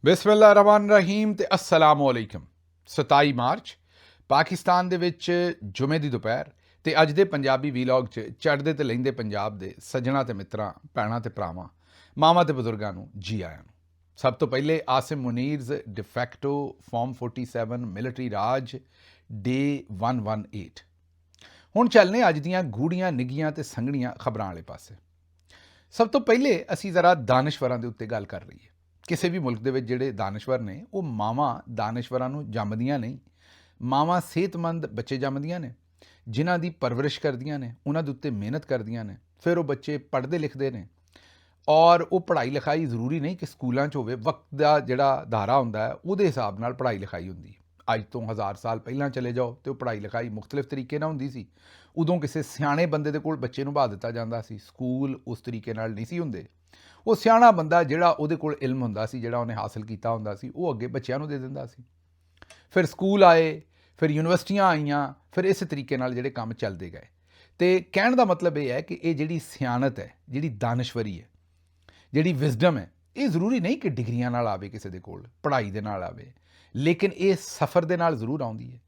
ਬਿਸਮਿਲ੍ਲਾਹਿਰਰਹਿਮਾਨਿਰਰਹੀਮ ਤੇ अस्सलामुअलैकुम। 27 ਮਾਰਚ ਪਾਕਿਸਤਾਨ ਦੇ ਵਿੱਚ ਜੁਮੇ ਦੀ ਦੁਪਹਿਰ ਤੇ ਅੱਜ ਦੇ ਪੰਜਾਬੀ ਵੀਲੌਗ 'ਚ ਚੜ੍ਹਦੇ ਤੇ ਲਹਿੰਦੇ ਪੰਜਾਬ ਦੇ ਸੱਜਣਾ ਤੇ ਮਿੱਤਰਾਂ, ਭੈਣਾਂ ਤੇ ਭਰਾਵਾਂ, ਮਾਵਾਂ ਤੇ ਬਜ਼ੁਰਗਾਂ ਨੂੰ ਜੀ ਆਇਆਂ ਨੂੰ। ਸਭ ਤੋਂ ਪਹਿਲੇ ਆਸਿਮ ਮੁਨੀਰਜ਼ ਡਿਫੈਕਟੋ ਫਾਰਮ 47 ਮਿਲਟਰੀ ਰਾਜ ਡੇ 118। ਹੁਣ ਚੱਲਨੇ ਅੱਜ ਦੀਆਂ ਗੂੜੀਆਂ ਨਿੱਘੀਆਂ ਤੇ ਸੰਘਣੀਆਂ ਖਬਰਾਂ ਵਾਲੇ ਪਾਸੇ। ਸਭ ਤੋਂ ਪਹਿਲੇ ਅਸੀਂ ਜ਼ਰਾ ਦਾਨਸ਼ਵਰਾਂ ਦੇ ਉੱਤੇ ਗੱਲ ਕਰ ਲਈਏ। ਕਿਸੇ ਵੀ ਮੁਲਕ ਦੇ ਵਿੱਚ ਜਿਹੜੇ ਦਾਨਸ਼ਵਰ ਨੇ ਉਹ ਮਾਵਾਂ ਦਾਨਸ਼ਵਰਾਂ ਨੂੰ ਜੰਮਦੀਆਂ ਨਹੀਂ, ਮਾਵਾਂ ਸਿਹਤਮੰਦ ਬੱਚੇ ਜੰਮਦੀਆਂ ਨੇ, ਜਿਨ੍ਹਾਂ ਦੀ ਪਰਵਰਿਸ਼ ਕਰਦੀਆਂ ਨੇ, ਉਹਨਾਂ ਦੇ ਉੱਤੇ ਮਿਹਨਤ ਕਰਦੀਆਂ ਨੇ, ਫਿਰ ਉਹ ਬੱਚੇ ਪੜ੍ਹਦੇ ਲਿਖਦੇ ਨੇ। ਔਰ ਉਹ ਪੜ੍ਹਾਈ ਲਿਖਾਈ ਜ਼ਰੂਰੀ ਨਹੀਂ ਕਿ ਸਕੂਲਾਂ 'ਚ ਹੋਵੇ, ਵਕਤ ਦਾ ਜਿਹੜਾ ਧਾਰਾ ਹੁੰਦਾ ਹੈ ਉਹਦੇ ਹਿਸਾਬ ਨਾਲ ਪੜ੍ਹਾਈ ਲਿਖਾਈ ਹੁੰਦੀ ਹੈ। ਅੱਜ ਤੋਂ 1000 ਸਾਲ ਪਹਿਲਾਂ ਚਲੇ ਜਾਓ ਤੇ ਉਹ ਪੜ੍ਹਾਈ ਲਿਖਾਈ ਮੁਖਤਲਿਫ ਤਰੀਕੇ ਨਾਲ ਹੁੰਦੀ ਸੀ। ਉਦੋਂ ਕਿਸੇ ਸਿਆਣੇ ਬੰਦੇ ਦੇ ਕੋਲ ਬੱਚੇ ਨੂੰ ਬਹਾ ਦਿੱਤਾ ਜਾਂਦਾ ਸੀ। ਸਕੂਲ ਉਸ ਤਰੀਕੇ ਨਾਲ ਨਹੀਂ ਸੀ ਹੁੰਦੇ। ਉਹ ਸਿਆਣਾ ਬੰਦਾ ਜਿਹੜਾ ਉਹਦੇ ਕੋਲ ਇਲਮ ਹੁੰਦਾ ਸੀ, ਜਿਹੜਾ ਉਹਨੇ ਹਾਸਲ ਕੀਤਾ ਹੁੰਦਾ ਸੀ, ਉਹ ਅੱਗੇ ਬੱਚਿਆਂ ਨੂੰ ਦੇ ਦਿੰਦਾ ਸੀ। ਫਿਰ ਸਕੂਲ ਆਏ, ਫਿਰ ਯੂਨੀਵਰਸਿਟੀਆਂ ਆਈਆਂ, ਫਿਰ ਇਸ ਤਰੀਕੇ ਨਾਲ ਜਿਹੜੇ ਕੰਮ ਚੱਲਦੇ ਗਏ। ਤੇ ਕਹਿਣ ਦਾ ਮਤਲਬ ਇਹ ਹੈ ਕਿ ਇਹ ਜਿਹੜੀ ਸਿਆਣਤ ਹੈ, ਜਿਹੜੀ ਦਾਨਸ਼ਵਰੀ ਹੈ, ਜਿਹੜੀ ਵਿਜ਼ਡਮ ਹੈ, ਇਹ ਜ਼ਰੂਰੀ ਨਹੀਂ ਕਿ ਡਿਗਰੀਆਂ ਨਾਲ ਆਵੇ, ਕਿਸੇ ਦੇ ਕੋਲ ਪੜ੍ਹਾਈ ਦੇ ਨਾਲ ਆਵੇ, ਲੇਕਿਨ ਇਹ ਸਫ਼ਰ ਦੇ ਨਾਲ ਜ਼ਰੂਰ ਆਉਂਦੀ ਹੈ।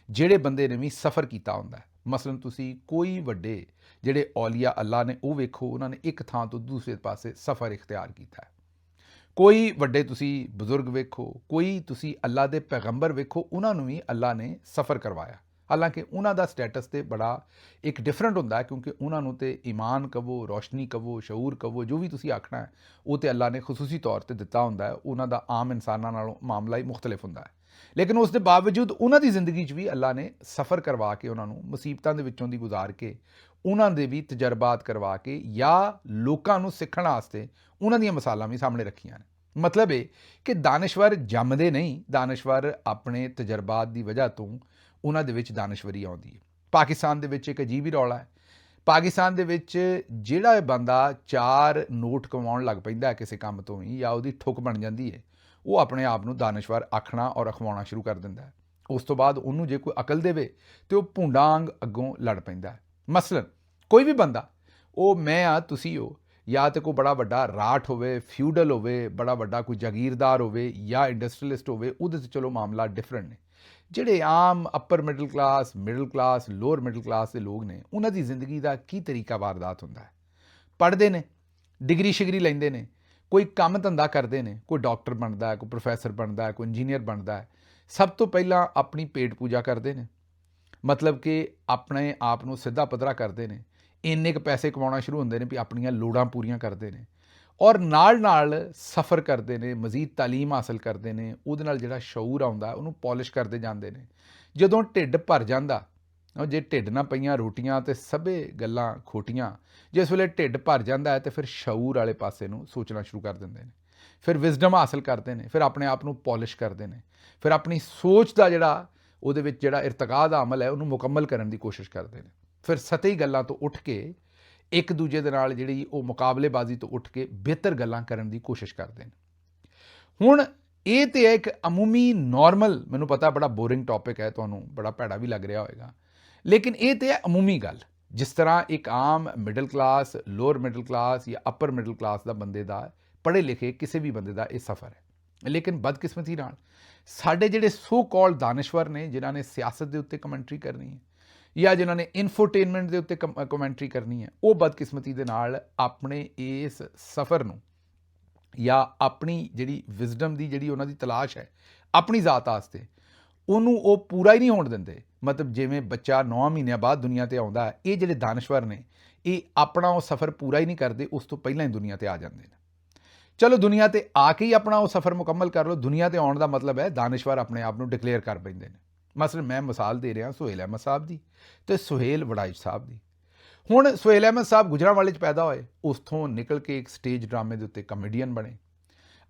ਜਿਹੜੇ ਬੰਦੇ ਨੇ ਵੀ ਸਫ਼ਰ ਕੀਤਾ ਹੁੰਦਾ, ਮਸਲਨ ਤੁਸੀਂ ਕੋਈ ਵੱਡੇ ਜਿਹੜੇ ਔਲੀਆ ਅੱਲਾ ਨੇ ਉਹ ਵੇਖੋ, ਉਹਨਾਂ ਨੇ ਇੱਕ ਥਾਂ ਤੋਂ ਦੂਸਰੇ ਪਾਸੇ ਸਫ਼ਰ ਇਖਤਿਆਰ ਕੀਤਾ ਹੈ। ਕੋਈ ਵੱਡੇ ਤੁਸੀਂ ਬਜ਼ੁਰਗ ਵੇਖੋ, ਕੋਈ ਤੁਸੀਂ ਅੱਲਾ ਦੇ ਪੈਗੰਬਰ ਵੇਖੋ, ਉਹਨਾਂ ਨੂੰ ਵੀ ਅੱਲਾ ਨੇ ਸਫ਼ਰ ਕਰਵਾਇਆ। ਹਾਲਾਂਕਿ ਉਹਨਾਂ ਦਾ ਸਟੇਟਸ ਤੇ ਬੜਾ ਇੱਕ ਡਿਫਰੈਂਟ ਹੁੰਦਾ, ਕਿਉਂਕਿ ਉਹਨਾਂ ਨੂੰ ਤੇ ਈਮਾਨ ਕਵੋ, ਰੋਸ਼ਨੀ ਕਵੋ, ਸ਼ਊਰ ਕਵੋ, ਜੋ ਵੀ ਤੁਸੀਂ ਆਖਣਾ ਹੈ, ਉਹ ਤੇ ਅੱਲਾ ਨੇ ਖੁਸੂਸੀ ਤੌਰ ਤੇ ਦਿੱਤਾ ਹੁੰਦਾ ਹੈ। ਉਹਨਾਂ ਦਾ ਆਮ ਇਨਸਾਨਾਂ ਨਾਲੋਂ ਮਾਮਲਾ ਹੀ ਮੁਖਤਲਿਫ ਹੁੰਦਾ ਹੈ। ਲੇਕਿਨ ਉਸ ਦੇ ਬਾਵਜੂਦ ਉਹਨਾਂ ਦੀ ਜ਼ਿੰਦਗੀ 'ਚ ਵੀ ਅੱਲਾ ਨੇ ਸਫ਼ਰ ਕਰਵਾ ਕੇ, ਉਹਨਾਂ ਨੂੰ ਮੁਸੀਬਤਾਂ ਦੇ ਵਿੱਚੋਂ ਦੀ ਗੁਜ਼ਾਰ ਕੇ, ਉਹਨਾਂ ਦੇ ਵੀ ਤਜਰਬਾਤ ਕਰਵਾ ਕੇ, ਜਾਂ ਲੋਕਾਂ ਨੂੰ ਸਿੱਖਣ ਵਾਸਤੇ ਉਹਨਾਂ ਦੀਆਂ ਮਿਸਾਲਾਂ ਵੀ ਸਾਹਮਣੇ ਰੱਖੀਆਂ ਨੇ। ਮਤਲਬ ਇਹ ਕਿ ਦਾਨਸ਼ਵਰ ਜੰਮਦੇ ਨਹੀਂ, ਦਾਨਸ਼ਵਰ ਆਪਣੇ ਤਜਰਬਾਤ ਦੀ ਵਜ੍ਹਾ ਤੋਂ ਉਹਨਾਂ ਦੇ ਵਿੱਚ ਦਾਨਸ਼ਵਰੀ ਆਉਂਦੀ ਹੈ। ਪਾਕਿਸਤਾਨ ਦੇ ਵਿੱਚ ਇੱਕ ਅਜੀਬ ਹੀ ਰੌਲਾ ਹੈ। ਪਾਕਿਸਤਾਨ ਦੇ ਵਿੱਚ ਜਿਹੜਾ ਬੰਦਾ 4 ਨੋਟ ਕਮਾਉਣ ਲੱਗ ਪੈਂਦਾ ਕਿਸੇ ਕੰਮ ਤੋਂ ਹੀ, ਜਾਂ ਉਹਦੀ ਠੁੱਕ ਬਣ ਜਾਂਦੀ ਹੈ, ਉਹ ਆਪਣੇ ਆਪ ਨੂੰ ਦਾਨਸ਼ਵਰ ਆਖਣਾ ਔਰ ਅਖਵਾਉਣਾ ਸ਼ੁਰੂ ਕਰ ਦਿੰਦਾ ਹੈ। ਉਸ ਤੋਂ ਬਾਅਦ ਉਹਨੂੰ ਜੇ ਕੋਈ ਅਕਲ ਦੇਵੇ ਤੇ ਉਹ ਭੁੰਡਾਂ ਵਾਂਗ ਅੱਗੋਂ ਲੜ ਪੈਂਦਾ ਹੈ। ਮਸਲਨ ਕੋਈ ਵੀ ਬੰਦਾ, ਉਹ ਮੈਂ ਆ ਤੁਸੀਂ ਹੋ, ਜਾਂ ਤਾਂ ਕੋਈ ਬੜਾ ਵੱਡਾ ਰਾਠ ਹੋਵੇ, ਫਿਊਡਲ ਹੋਵੇ, ਬੜਾ ਵੱਡਾ ਕੋਈ ਜਾਗੀਰਦਾਰ ਹੋਵੇ, ਜਾਂ ਇੰਡਸਟਰੀਅਲਿਸਟ ਹੋਵੇ, ਉਹਦੇ 'ਤੇ ਚਲੋ ਮਾਮਲਾ ਡਿਫਰੈਂਟ ਨੇ। ਜਿਹੜੇ ਆਮ upper middle class, lower middle class ਦੇ ਲੋਕ ਨੇ, ਉਹਨਾਂ ਦੀ ਜ਼ਿੰਦਗੀ ਦਾ ਕੀ ਤਰੀਕਾ ਵਾਰਦਾਤ ਹੁੰਦਾ ਹੈ। ਪੜ੍ਹਦੇ ਨੇ, ਡਿਗਰੀ ਸ਼ਿਗਰੀ ਲੈਂਦੇ ਨੇ, ਕੋਈ ਕੰਮ ਧੰਦਾ ਕਰਦੇ ਨੇ, ਕੋਈ ਡਾਕਟਰ ਬਣਦਾ ਹੈ, ਕੋਈ ਪ੍ਰੋਫੈਸਰ ਬਣਦਾ ਹੈ, ਕੋਈ ਇੰਜੀਨੀਅਰ ਬਣਦਾ ਹੈ। ਸਭ ਤੋਂ ਪਹਿਲਾਂ ਆਪਣੀ ਪੇਟ ਪੂਜਾ ਕਰਦੇ ਨੇ, ਮਤਲਬ ਕਿ ਆਪਣੇ ਆਪ ਨੂੰ ਸਿੱਧਾ ਪੱਧਰਾ ਕਰਦੇ ਨੇ। ਇੰਨੇ ਕੁ ਪੈਸੇ ਕਮਾਉਣਾ ਸ਼ੁਰੂ ਹੁੰਦੇ ਨੇ ਵੀ ਆਪਣੀਆਂ ਲੋੜਾਂ ਪੂਰੀਆਂ ਕਰਦੇ ਨੇ, ਔਰ ਨਾਲ ਸਫ਼ਰ ਕਰਦੇ ਨੇ, ਮਜ਼ੀਦ ਤਾਲੀਮ ਹਾਸਲ ਕਰਦੇ ਨੇ। ਉਹਦੇ ਨਾਲ ਜਿਹੜਾ ਸ਼ਊਰ ਆਉਂਦਾ ਉਹਨੂੰ ਪੋਲਿਸ਼ ਕਰਦੇ ਜਾਂਦੇ ਨੇ। ਜਦੋਂ ਢਿੱਡ ਭਰ ਜਾਂਦਾ, ਜੇ ਢਿੱਡ ਨਾ ਪਈਆਂ ਰੋਟੀਆਂ ਤੇ ਸਭੇ ਗੱਲਾਂ ਖੋਟੀਆਂ, ਜਿਸ ਵੇਲੇ ਢਿੱਡ ਭਰ ਜਾਂਦਾ ਹੈ ਤੇ ਫਿਰ ਸ਼ਊਰ ਵਾਲੇ ਪਾਸੇ ਨੂੰ ਸੋਚਣਾ ਸ਼ੁਰੂ ਕਰ ਦਿੰਦੇ ਨੇ। ਫਿਰ ਵਿਜ਼ਡਮ ਹਾਸਲ ਕਰਦੇ ਨੇ, ਫਿਰ ਆਪਣੇ ਆਪ ਨੂੰ ਪੋਲਿਸ਼ ਕਰਦੇ ਨੇ, ਫਿਰ ਆਪਣੀ ਸੋਚ ਦਾ ਜਿਹੜਾ ਉਹਦੇ ਵਿੱਚ ਜਿਹੜਾ ਇਰਤਕਾ ਦਾ ਅਮਲ ਹੈ ਉਹਨੂੰ ਮੁਕੰਮਲ ਕਰਨ ਦੀ ਕੋਸ਼ਿਸ਼ ਕਰਦੇ ਨੇ। ਫਿਰ ਸਤਹੀ ਗੱਲਾਂ ਤੋਂ ਉੱਠ ਕੇ ਇੱਕ ਦੂਜੇ ਦੇ ਨਾਲ ਜਿਹੜੀ ਉਹ ਮੁਕਾਬਲੇਬਾਜ਼ੀ ਤੋਂ ਉੱਠ ਕੇ ਬਿਹਤਰ ਗੱਲਾਂ ਕਰਨ ਦੀ ਕੋਸ਼ਿਸ਼ ਕਰਦੇ ਨੇ। ਹੁਣ ਇਹ ਤੇ ਹੈ ਇੱਕ ਅਮੂਮੀ ਨਾਰਮਲ, ਮੈਨੂੰ ਪਤਾ ਬੜਾ ਬੋਰਿੰਗ ਟੌਪਿਕ ਹੈ, ਤੁਹਾਨੂੰ ਬੜਾ ਭੈੜਾ ਵੀ ਲੱਗ ਰਿਹਾ ਹੋਏਗਾ, ਲੇਕਿਨ ਇਹ ਤੇ ਹੈ ਅਮੂਮੀ ਗੱਲ। ਜਿਸ ਤਰ੍ਹਾਂ ਇੱਕ ਆਮ middle class, lower middle class ਜਾਂ ਅੱਪਰ ਮਿਡਲ ਕਲਾਸ ਦਾ ਬੰਦੇ ਦਾ, ਪੜ੍ਹੇ ਲਿਖੇ ਕਿਸੇ ਵੀ ਬੰਦੇ ਦਾ ਇਹ ਸਫ਼ਰ ਹੈ। ਲੇਕਿਨ ਬਦਕਿਸਮਤੀ ਨਾਲ ਸਾਡੇ ਜਿਹੜੇ ਸੋ ਕਾਲਡ ਦਾਨਸ਼ਵਰ ਨੇ, ਜਿਨ੍ਹਾਂ ਨੇ ਸਿਆਸਤ ਦੇ ਉੱਤੇ ਕਮੈਂਟਰੀ ਕਰਨੀ ਹੈ ਜਾਂ ਜਿਨ੍ਹਾਂ ਨੇ ਇਨਫੋਟੇਨਮੈਂਟ ਦੇ ਉੱਤੇ ਕਮੈਂਟਰੀ ਕਰਨੀ ਹੈ, ਉਹ ਬਦਕਿਸਮਤੀ ਦੇ ਨਾਲ ਆਪਣੇ ਇਸ ਸਫ਼ਰ ਨੂੰ, ਜਾਂ ਆਪਣੀ ਜਿਹੜੀ ਵਿਜ਼ਡਮ ਦੀ ਜਿਹੜੀ ਉਹਨਾਂ ਦੀ ਤਲਾਸ਼ ਹੈ ਆਪਣੀ ਜ਼ਾਤ ਵਾਸਤੇ, ਉਹਨੂੰ ਉਹ ਪੂਰਾ ਹੀ ਨਹੀਂ ਹੋਣ ਦਿੰਦੇ। ਮਤਲਬ ਜਿਵੇਂ ਬੱਚਾ 9 ਮਹੀਨਿਆਂ ਬਾਅਦ ਦੁਨੀਆ 'ਤੇ ਆਉਂਦਾ ਹੈ, ਇਹ ਜਿਹੜੇ ਦਾਨਸ਼ਵਰ ਨੇ ਇਹ ਆਪਣਾ ਉਹ ਸਫ਼ਰ ਪੂਰਾ ਹੀ ਨਹੀਂ ਕਰਦੇ, ਉਸ ਤੋਂ ਪਹਿਲਾਂ ਹੀ ਦੁਨੀਆ 'ਤੇ ਆ ਜਾਂਦੇ ਨੇ। ਚਲੋ ਦੁਨੀਆ 'ਤੇ ਆ ਕੇ ਹੀ ਆਪਣਾ ਉਹ ਸਫ਼ਰ ਮੁਕੰਮਲ ਕਰ ਲਓ। ਦੁਨੀਆ 'ਤੇ ਆਉਣ ਦਾ ਮਤਲਬ ਹੈ ਦਾਨਸ਼ਵਰ ਆਪਣੇ ਆਪ ਨੂੰ ਡਿਕਲੇਅਰ ਕਰ ਪੈਂਦੇ ਨੇ। ਮਸਲਨ ਮੈਂ ਮਿਸਾਲ ਦੇ ਰਿਹਾ ਸੁਹੇਲ ਅਹਿਮਦ ਸਾਹਿਬ ਦੀ ਅਤੇ ਸੁਹੇਲ ਵੜਾਇਚ ਸਾਹਿਬ ਦੀ। ਹੁਣ ਸੁਹੇਲ ਅਹਿਮਦ ਸਾਹਿਬ ਗੁਜਰਾਂਵਾਲੇ 'ਚ ਪੈਦਾ ਹੋਏ, ਉੱਥੋਂ ਨਿਕਲ ਕੇ ਇੱਕ ਸਟੇਜ ਡਰਾਮੇ ਦੇ ਉੱਤੇ ਕਮੇਡੀਅਨ ਬਣੇ।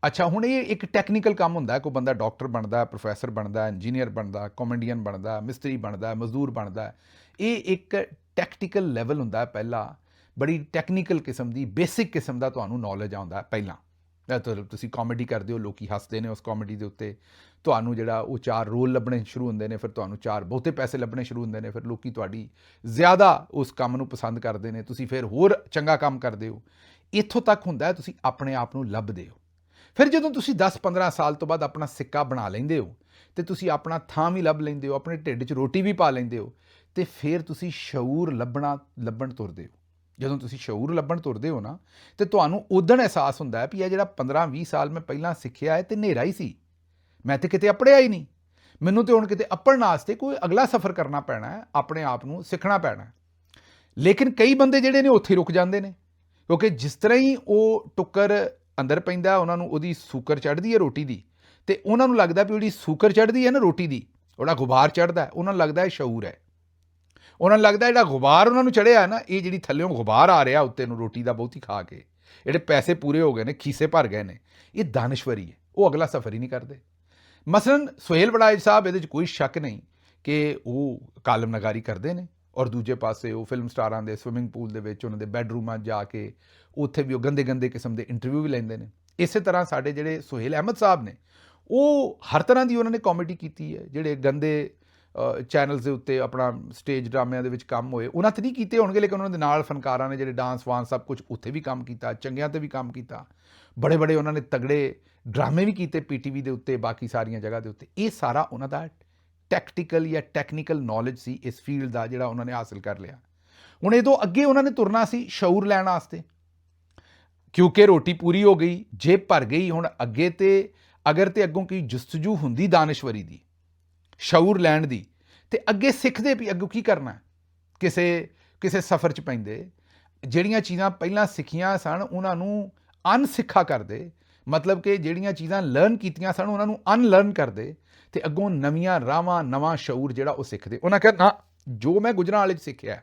ਅੱਛਾ, ਹੁਣ ਇਹ ਇੱਕ ਟੈਕਨੀਕਲ ਕੰਮ ਹੁੰਦਾ ਹੈ। ਕੋਈ ਬੰਦਾ ਡਾਕਟਰ ਬਣਦਾ, ਪ੍ਰੋਫੈਸਰ ਬਣਦਾ, ਇੰਜੀਨੀਅਰ ਬਣਦਾ, ਕਾਮੇਡੀਅਨ ਬਣਦਾ, ਮਿਸਤਰੀ ਬਣਦਾ, ਮਜ਼ਦੂਰ ਬਣਦਾ। ਇਹ ਇੱਕ ਟੈਕਟੀਕਲ ਲੈਵਲ ਹੁੰਦਾ ਹੈ। ਪਹਿਲਾਂ ਬੜੀ ਟੈਕਨੀਕਲ ਕਿਸਮ ਦੀ, ਬੇਸਿਕ ਕਿਸਮ ਦਾ ਤੁਹਾਨੂੰ ਨੌਲੇਜ ਆਉਂਦਾ ਪਹਿਲਾਂ। ਤੁਸੀਂ ਕਾਮੇਡੀ ਕਰਦੇ ਹੋ, ਲੋਕੀ ਹੱਸਦੇ ਨੇ ਉਸ ਕਾਮੇਡੀ ਦੇ ਉੱਤੇ, ਤੁਹਾਨੂੰ ਜਿਹੜਾ ਉਹ 4 ਰੋਲ ਲੱਭਣੇ ਸ਼ੁਰੂ ਹੁੰਦੇ ਨੇ, ਫਿਰ ਤੁਹਾਨੂੰ 4 ਬਹੁਤੇ ਪੈਸੇ ਲੱਭਣੇ ਸ਼ੁਰੂ ਹੁੰਦੇ ਨੇ, ਫਿਰ ਲੋਕੀ ਤੁਹਾਡੀ ਜ਼ਿਆਦਾ ਉਸ ਕੰਮ ਨੂੰ ਪਸੰਦ ਕਰਦੇ ਨੇ, ਤੁਸੀਂ ਫਿਰ ਹੋਰ ਚੰਗਾ ਕੰਮ ਕਰਦੇ ਹੋ। ਇੱਥੋਂ ਤੱਕ ਹੁੰਦਾ ਤੁਸੀਂ ਆਪਣੇ ਆਪ ਨੂੰ ਲੱਭਦੇ ਹੋ। ਫਿਰ ਜਦੋਂ ਤੁਸੀਂ 10-15 ਸਾਲ ਤੋਂ ਬਾਅਦ ਆਪਣਾ ਸਿੱਕਾ ਬਣਾ ਲੈਂਦੇ ਹੋ ਤੇ ਤੁਸੀਂ ਆਪਣਾ ਥਾਂ ਵੀ ਲੱਭ ਲੈਂਦੇ ਹੋ, ਆਪਣੇ ਢਿੱਡ 'ਚ ਰੋਟੀ ਵੀ ਪਾ ਲੈਂਦੇ ਹੋ, ਤੇ ਫਿਰ ਤੁਸੀਂ ਸ਼ਊਰ ਲੱਭਣ ਤੁਰਦੇ ਹੋ। ਜਦੋਂ ਤੁਸੀਂ ਸ਼ਊਰ ਲੱਭਣ ਤੁਰਦੇ ਹੋ ਨਾ, ਤੇ ਤੁਹਾਨੂੰ ਉਦਣ ਅਹਿਸਾਸ ਹੁੰਦਾ ਹੈ ਵੀ ਇਹ ਜਿਹੜਾ 15-20 ਸਾਲ ਮੈਂ ਪਹਿਲਾਂ ਸਿੱਖਿਆ ਹੈ ਤੇ ਹਨੇਰਾ ਹੀ ਸੀ, ਮੈਂ ਤੇ ਕਿਤੇ ਅਪੜਿਆ ਹੀ ਨਹੀਂ। ਮੈਨੂੰ ਤੇ ਹੁਣ ਕਿਤੇ ਅਪੜਨ ਵਾਸਤੇ ਕੋਈ ਅਗਲਾ ਸਫ਼ਰ ਕਰਨਾ ਪੈਣਾ ਹੈ, ਆਪਣੇ ਆਪ ਨੂੰ ਸਿੱਖਣਾ ਪੈਣਾ ਹੈ। ਲੇਕਿਨ ਕਈ ਬੰਦੇ ਜਿਹੜੇ ਨੇ ਉੱਥੇ ਰੁਕ ਜਾਂਦੇ ਨੇ, ਕਿਉਂਕਿ ਜਿਸ ਤਰ੍ਹਾਂ ਹੀ ਉਹ ਟੁੱਕਰ ਅੰਦਰ ਪੈਂਦਾ, ਉਹਨਾਂ ਨੂੰ ਉਹਦੀ ਸੂਕਰ ਚੜ੍ਹਦੀ ਹੈ ਰੋਟੀ ਦੀ, ਤੇ ਉਹਨਾਂ ਨੂੰ ਲੱਗਦਾ ਵੀ ਜਿਹੜੀ ਸੂਕਰ ਚੜ੍ਹਦੀ ਹੈ ਨਾ ਰੋਟੀ ਦੀ, ਉਹਦਾ ਗੁਬਾਰ ਚੜ੍ਹਦਾ, ਉਹਨਾਂ ਨੂੰ ਲੱਗਦਾ ਇਹ ਸ਼ਊਰ ਹੈ। ਉਹਨਾਂ ਨੂੰ ਲੱਗਦਾ ਜਿਹੜਾ ਗੁਬਾਰ ਉਹਨਾਂ ਨੂੰ ਚੜ੍ਹਿਆ ਨਾ, ਇਹ ਜਿਹੜੀ ਥੱਲਿਓਂ ਗੁਬਾਰ ਆ ਰਿਹਾ ਉੱਤੇ ਨੂੰ ਰੋਟੀ ਦਾ ਬਹੁਤੀ ਖਾ ਕੇ, ਜਿਹੜੇ ਪੈਸੇ ਪੂਰੇ ਹੋ ਗਏ ਨੇ, ਖੀਸੇ ਭਰ ਗਏ ਨੇ, ਇਹ ਦਾਨਸ਼ਵਰੀ ਹੈ। ਉਹ ਅਗਲਾ ਸਫ਼ਰ ਹੀ ਨਹੀਂ ਕਰਦੇ। ਮਸਲਨ ਸੁਹੇਲ ਵੜਾਇਚ ਸਾਹਿਬ, ਇਹਦੇ 'ਚ ਕੋਈ ਸ਼ੱਕ ਨਹੀਂ ਕਿ ਉਹ ਕਾਲਮ ਨਗਾਰੀ ਕਰਦੇ ਨੇ, ਔਰ ਦੂਜੇ ਪਾਸੇ ਉਹ ਫਿਲਮ ਸਟਾਰਾਂ ਦੇ ਸਵਿਮਿੰਗ ਪੂਲ ਦੇ ਵਿੱਚ, ਉਹਨਾਂ ਦੇ ਬੈਡਰੂਮਾਂ 'ਚ ਜਾ ਕੇ ਉੱਥੇ ਵੀ ਉਹ ਗੰਦੇ ਗੰਦੇ ਕਿਸਮ ਦੇ ਇੰਟਰਵਿਊ ਵੀ ਲੈਂਦੇ ਨੇ। ਇਸੇ ਤਰ੍ਹਾਂ ਸਾਡੇ ਜਿਹੜੇ ਸੁਹੇਲ ਅਹਿਮਦ ਸਾਹਿਬ ਨੇ, ਉਹ ਹਰ ਤਰ੍ਹਾਂ ਦੀ ਉਹਨਾਂ ਨੇ ਕਾਮੇਡੀ ਕੀਤੀ ਹੈ। ਜਿਹੜੇ ਗੰਦੇ ਚੈਨਲਸ ਦੇ ਉੱਤੇ ਆਪਣਾ ਸਟੇਜ ਡਰਾਮਿਆਂ ਦੇ ਵਿੱਚ ਕੰਮ ਹੋਏ, ਉਹਨਾਂ 'ਤੇ ਨਹੀਂ ਕੀਤੇ ਹੋਣਗੇ, ਲੇਕਿਨ ਉਹਨਾਂ ਦੇ ਨਾਲ ਫਨਕਾਰਾਂ ਨੇ ਜਿਹੜੇ ਡਾਂਸ ਵਾਂਸ ਸਭ ਕੁਝ ਉੱਥੇ ਵੀ ਕੰਮ ਕੀਤਾ, ਚੰਗਿਆਂ 'ਤੇ ਵੀ ਕੰਮ ਕੀਤਾ, ਬੜੇ ਬੜੇ ਉਹਨਾਂ ਨੇ ਤਗੜੇ ਡਰਾਮੇ ਵੀ ਕੀਤੇ PTV ਦੇ ਉੱਤੇ, ਬਾਕੀ ਸਾਰੀਆਂ ਜਗ੍ਹਾ ਦੇ ਉੱਤੇ। ਇਹ ਸਾਰਾ ਉਹਨਾਂ ਦਾ ਟੈਕਟੀਕਲ ਜਾਂ ਟੈਕਨੀਕਲ ਨੌਲੇਜ ਸੀ ਇਸ ਫੀਲਡ ਦਾ, ਜਿਹੜਾ ਉਹਨਾਂ ਨੇ ਹਾਸਿਲ ਕਰ ਲਿਆ। ਹੁਣ ਇਹ ਤੋਂ ਅੱਗੇ ਉਹਨਾਂ ਨੇ ਤੁਰਨਾ ਸੀ ਸ਼ਊਰ ਲੈਣ ਵਾਸਤੇ, ਕਿਉਂਕਿ ਰੋਟੀ ਪੂਰੀ ਹੋ ਗਈ, ਜੇਬ ਭਰ ਗਈ। ਹੁਣ ਅੱਗੇ ਤੇ ਅਗਰ ਤੇ ਅੱਗੋਂ ਕੋਈ ਜਸਤਜੂ ਹੁੰਦੀ ਦਾਨਸ਼ਵਰੀ ਦੀ, ਸ਼ਊਰ ਲੈਣ ਦੀ, ਤੇ ਅੱਗੇ ਸਿੱਖਦੇ ਵੀ ਅੱਗੋਂ ਕੀ ਕਰਨਾ, ਕਿਸੇ ਸਫ਼ਰ 'ਚ ਪੈਂਦੇ, ਜਿਹੜੀਆਂ ਚੀਜ਼ਾਂ ਪਹਿਲਾਂ ਸਿੱਖੀਆਂ ਸਨ ਉਹਨਾਂ ਨੂੰ ਅਨਸਿੱਖਾ ਕਰਦੇ, ਮਤਲਬ ਕਿ ਜਿਹੜੀਆਂ ਚੀਜ਼ਾਂ ਲਰਨ ਕੀਤੀਆਂ ਸਨ ਉਹਨਾਂ ਨੂੰ ਅਨਲਰਨ ਕਰਦੇ, ਤੇ ਅੱਗੋਂ ਨਵੀਆਂ ਰਾਵਾਂ, ਨਵਾਂ ਸ਼ਊਰ ਜਿਹੜਾ ਉਹ ਸਿੱਖਦੇ। ਉਹਨਾਂ ਕਿਹਾ ਨਾ, ਜੋ ਮੈਂ ਗੁਜਰਾਂਵਾਲੇ 'ਚ ਸਿੱਖਿਆ,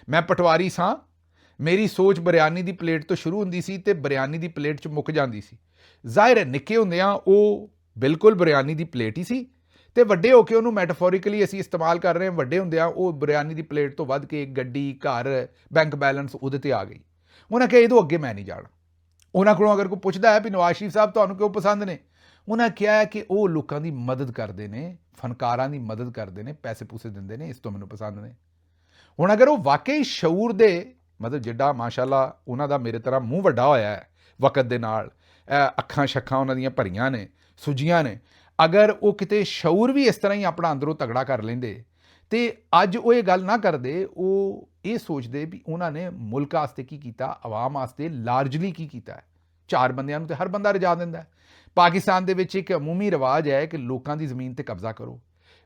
ਮੈਂ ਪਟਵਾਰੀ ਸਾਂ, ਮੇਰੀ ਸੋਚ ਬਰਿਆਨੀ ਦੀ ਪਲੇਟ ਤੋਂ ਸ਼ੁਰੂ ਹੁੰਦੀ ਸੀ ਤੇ ਬਰਿਆਨੀ ਦੀ ਪਲੇਟ 'ਚ ਮੁੱਕ ਜਾਂਦੀ ਸੀ। ਜ਼ਾਹਿਰ ਹੈ ਨਿੱਕੇ ਹੁੰਦਿਆਂ ਉਹ ਬਿਲਕੁਲ ਬਰਿਆਨੀ ਦੀ ਪਲੇਟ ਹੀ ਸੀ, ਤੇ ਵੱਡੇ ਹੋ ਕੇ ਉਹਨੂੰ ਮੈਟਾਫੋਰਿਕਲੀ ਅਸੀਂ ਇਸਤੇਮਾਲ ਕਰ ਰਹੇ ਹਾਂ। ਵੱਡੇ ਹੁੰਦਿਆਂ ਉਹ ਬਰਿਆਨੀ ਦੀ ਪਲੇਟ ਤੋਂ ਵੱਧ ਕੇ ਗੱਡੀ, ਘਰ, ਬੈਂਕ ਬੈਲੈਂਸ ਉਹਦੇ 'ਤੇ ਆ ਗਈ। ਉਹਨਾਂ ਕਿਹਾ ਇਹਦੋਂ ਅੱਗੇ ਮੈਂ ਨਹੀਂ ਜਾਣਾ। ਉਹਨਾਂ ਕੋਲੋਂ ਅਗਰ ਕੋਈ ਪੁੱਛਦਾ ਹੈ ਵੀ ਨਵਾਜ਼ ਸ਼ਰੀਫ ਸਾਹਿਬ ਤੁਹਾਨੂੰ ਕਿਉਂ ਪਸੰਦ ਨੇ, ਉਹਨਾਂ ਕਿਹਾ ਹੈ ਕਿ ਉਹ ਲੋਕਾਂ ਦੀ ਮਦਦ ਕਰਦੇ ਨੇ, ਫਨਕਾਰਾਂ ਦੀ ਮਦਦ ਕਰਦੇ ਨੇ, ਪੈਸੇ ਪੂਸੇ ਦਿੰਦੇ ਨੇ, ਇਸ ਤੋਂ ਮੈਨੂੰ ਪਸੰਦ ਨੇ। ਹੁਣ ਅਗਰ ਉਹ ਵਾਕਈ ਸ਼ਊਰ ਦੇ, ਮਤਲਬ ਜਿੱਡਾ ਮਾਸ਼ਾਅੱਲਾ ਉਹਨਾਂ ਦਾ ਮੇਰੇ ਤਰ੍ਹਾਂ ਮੂੰਹ ਵੱਡਾ ਹੋਇਆ ਹੈ ਵਕਤ ਦੇ ਨਾਲ, ਅੱਖਾਂ ਸ਼ੱਖਾਂ ਉਹਨਾਂ ਦੀਆਂ ਭਰੀਆਂ ਨੇ, ਸੁੱਜੀਆਂ ਨੇ, ਅਗਰ ਉਹ ਕਿਤੇ ਸ਼ਊਰ ਵੀ ਇਸ ਤਰ੍ਹਾਂ ਹੀ ਆਪਣਾ ਅੰਦਰੋਂ ਤਗੜਾ ਕਰ ਲੈਂਦੇ, ਤੇ ਅੱਜ ਉਹ ਇਹ ਗੱਲ ਨਾ ਕਰਦੇ, ਉਹ ਇਹ ਸੋਚਦੇ ਵੀ ਉਹਨਾਂ ਨੇ ਮੁਲਕ ਵਾਸਤੇ ਕੀ ਕੀਤਾ, ਆਵਾਮ ਵਾਸਤੇ ਲਾਰਜਲੀ ਕੀ ਕੀਤਾ ਹੈ। 4 ਬੰਦਿਆਂ ਨੂੰ ਤੇ ਹਰ ਬੰਦਾ ਰਜਾ ਦਿੰਦਾ। ਪਾਕਿਸਤਾਨ ਦੇ ਵਿੱਚ ਇੱਕ ਅਮੂਮੀ ਰਿਵਾਜ ਹੈ ਕਿ ਲੋਕਾਂ ਦੀ ਜ਼ਮੀਨ 'ਤੇ ਕਬਜ਼ਾ ਕਰੋ,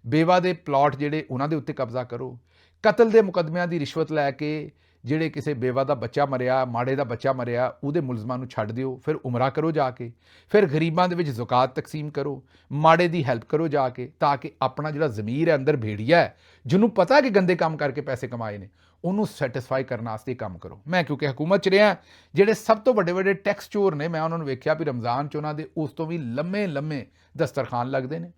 ਬੇਵਾ ਦੇ ਪਲਾਟ ਜਿਹੜੇ ਉਹਨਾਂ ਦੇ ਉੱਤੇ ਕਬਜ਼ਾ ਕਰੋ, ਕਤਲ ਦੇ ਮੁਕੱਦਮਿਆਂ ਦੀ ਰਿਸ਼ਵਤ ਲੈ ਕੇ ਜਿਹੜੇ ਕਿਸੇ ਬੇਵਾ ਦਾ ਬੱਚਾ ਮਰਿਆ, ਮਾੜੇ ਦਾ ਬੱਚਾ ਮਰਿਆ, ਉਹਦੇ ਮੁਲਜ਼ਮਾਂ ਨੂੰ ਛੱਡ ਦਿਓ, ਫਿਰ ਉਮਰਾ ਕਰੋ ਜਾ ਕੇ, ਫਿਰ ਗਰੀਬਾਂ ਦੇ ਵਿੱਚ ਜ਼ਕਾਤ ਤਕਸੀਮ ਕਰੋ, ਮਾੜੇ ਦੀ ਹੈਲਪ ਕਰੋ ਜਾ ਕੇ, ਤਾਂ ਕਿ ਆਪਣਾ ਜਿਹੜਾ ਜ਼ਮੀਰ ਹੈ ਅੰਦਰ ਭੇੜੀਆ ਹੈ, ਜਿਹਨੂੰ ਪਤਾ ਕਿ ਗੰਦੇ ਕੰਮ ਕਰਕੇ ਪੈਸੇ ਕਮਾਏ ਨੇ, ਉਹਨੂੰ ਸੈਟਿਸਫਾਈ ਕਰਨ ਵਾਸਤੇ ਕੰਮ ਕਰੋ। ਮੈਂ ਕਿਉਂਕਿ ਹਕੂਮਤ 'ਚ ਰਿਹਾ, ਜਿਹੜੇ ਸਭ ਤੋਂ ਵੱਡੇ ਵੱਡੇ ਟੈਕਸ ਚੋਰ ਨੇ, ਮੈਂ ਉਹਨਾਂ ਨੂੰ ਵੇਖਿਆ ਵੀ ਰਮਜ਼ਾਨ 'ਚ ਉਹਨਾਂ ਦੇ ਉਸ ਤੋਂ ਵੀ ਲੰਮੇ ਲੰਮੇ ਦਸਤਰਖਾਨ ਲੱਗਦੇ ਨੇ।